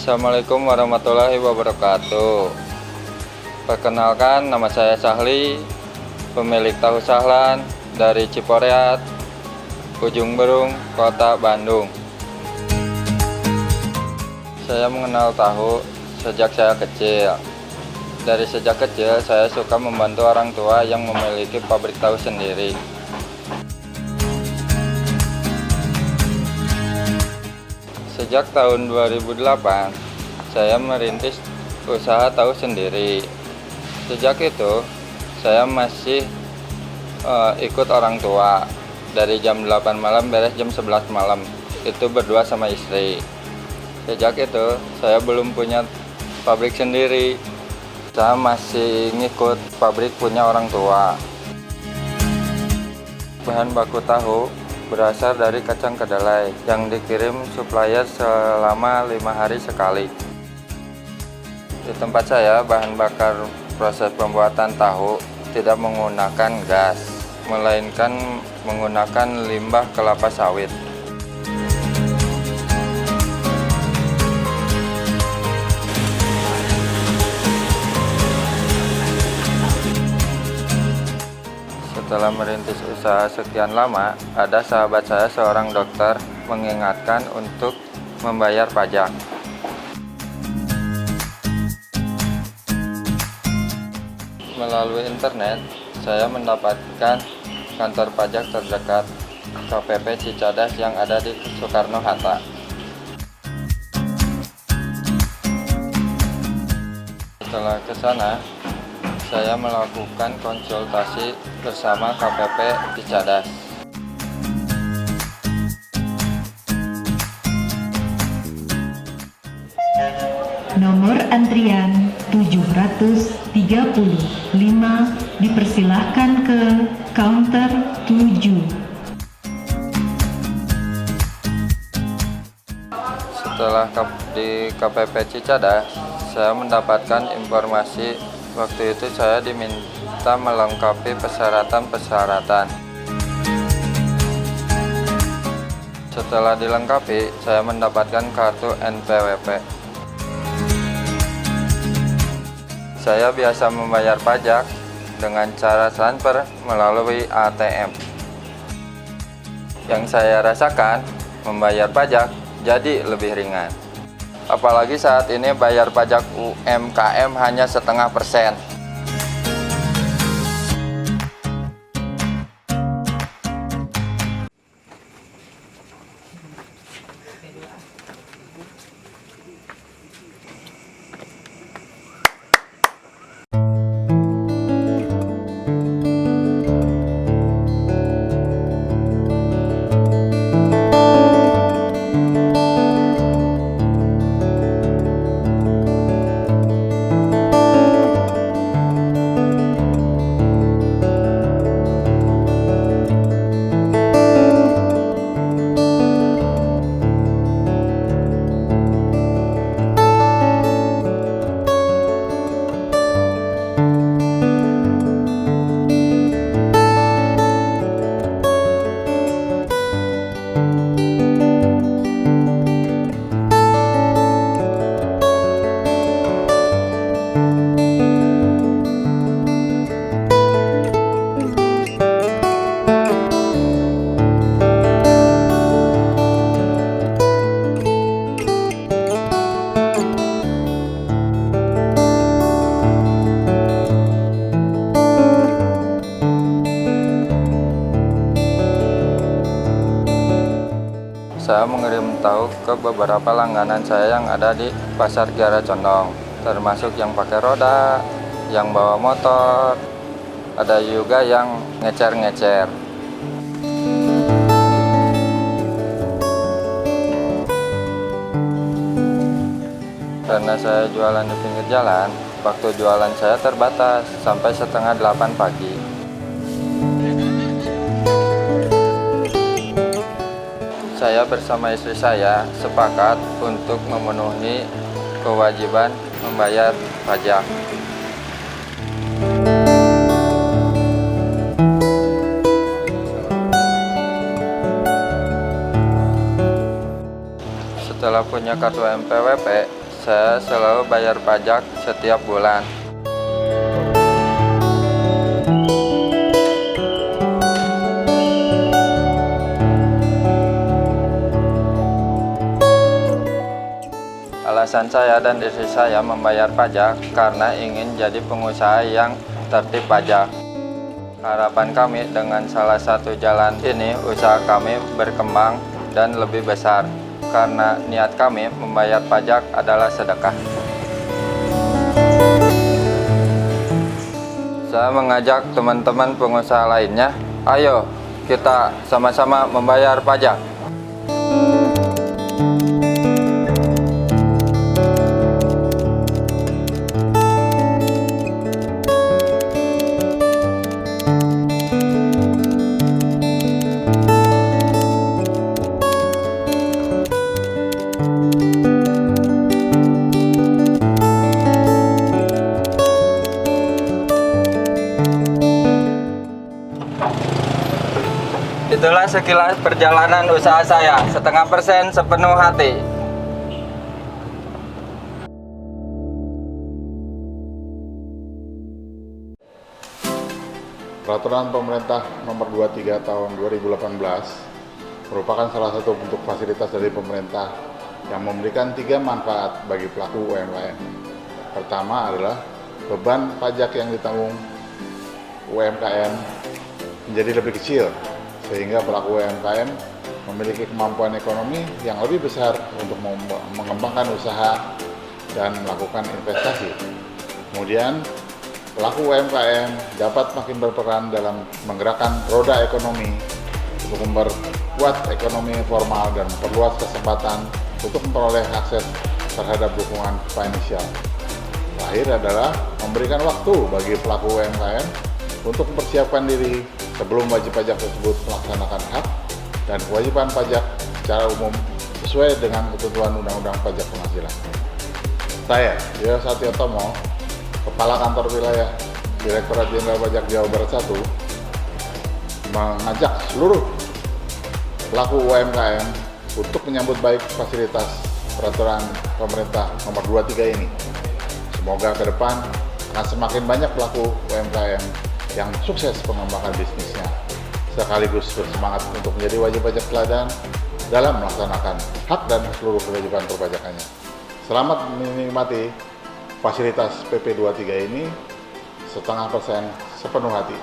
Assalamualaikum warahmatullahi wabarakatuh. Perkenalkan, nama saya Sahli, pemilik tahu Sahlan dari Ciporeat, Ujung Berung, Kota Bandung. Saya mengenal tahu sejak saya kecil. Dari sejak kecil, saya suka membantu orang tua yang memiliki pabrik tahu sendiri. Sejak tahun 2008, saya merintis usaha tahu sendiri. Sejak itu, saya masih ikut orang tua. Dari jam 8 malam beres jam 11 malam. Itu berdua sama istri. Sejak itu, saya belum punya pabrik sendiri. Saya masih ngikut pabrik punya orang tua. Bahan baku tahu berasal dari kacang kedelai yang dikirim supplier selama 5 hari sekali. Di tempat saya, bahan bakar proses pembuatan tahu tidak menggunakan gas, melainkan menggunakan limbah kelapa sawit. Setelah merintis usaha sekian lama, ada sahabat saya seorang dokter mengingatkan untuk membayar pajak. Melalui internet, saya mendapatkan kantor pajak terdekat KPP Cicadas yang ada di Soekarno-Hatta. Setelah ke sana, saya melakukan konsultasi bersama KPP Cicadas. Nomor antrian 735 dipersilahkan ke counter 7. Setelah di KPP Cicadas, saya mendapatkan informasi. Waktu itu saya diminta melengkapi persyaratan-persyaratan. Setelah dilengkapi, saya mendapatkan kartu NPWP. Saya biasa membayar pajak dengan cara transfer melalui ATM. Yang saya rasakan, membayar pajak jadi lebih ringan. Apalagi saat ini bayar pajak UMKM hanya 0,5%. Saya mengirim tahu ke beberapa langganan saya yang ada di Pasar Kiara Condong, termasuk yang pakai roda, yang bawa motor, ada juga yang ngecer-ngecer. Karena saya jualan di pinggir jalan, waktu jualan saya terbatas sampai 7:30 pagi. Saya bersama istri saya sepakat untuk memenuhi kewajiban membayar pajak. Setelah punya kartu NPWP, saya selalu bayar pajak setiap bulan. Alasan saya dan istri saya membayar pajak karena ingin jadi pengusaha yang tertib pajak. Harapan kami dengan salah satu jalan ini, usaha kami berkembang dan lebih besar karena niat kami membayar pajak adalah sedekah. Saya mengajak teman-teman pengusaha lainnya, ayo kita sama-sama membayar pajak. Itulah sekilas perjalanan usaha saya, 0,5% sepenuh hati. Peraturan Pemerintah Nomor 23 Tahun 2018 merupakan salah satu bentuk fasilitas dari pemerintah yang memberikan 3 manfaat bagi pelaku UMKM. Pertama adalah beban pajak yang ditanggung UMKM menjadi lebih kecil, sehingga pelaku UMKM memiliki kemampuan ekonomi yang lebih besar untuk mengembangkan usaha dan melakukan investasi. Kemudian, pelaku UMKM dapat makin berperan dalam menggerakkan roda ekonomi untuk memperkuat ekonomi formal dan memperluas kesempatan untuk memperoleh akses terhadap dukungan finansial. Terakhir adalah memberikan waktu bagi pelaku UMKM untuk mempersiapkan diri sebelum wajib pajak tersebut melaksanakan hak dan kewajiban pajak secara umum sesuai dengan ketentuan Undang-Undang Pajak Penghasilan. Saya, Yoyo Satyotomo, Kepala Kantor Wilayah Direktorat Jenderal Pajak Jawa Barat 1, mengajak seluruh pelaku UMKM untuk menyambut baik fasilitas peraturan pemerintah nomor 23 ini. Semoga ke depan akan semakin banyak pelaku UMKM yang sukses pengembangan bisnisnya, sekaligus bersemangat untuk menjadi wajib pajak teladan dalam melaksanakan hak dan seluruh kewajiban perpajakannya. Selamat menikmati fasilitas PP 23 ini, 0,5% sepenuh hati.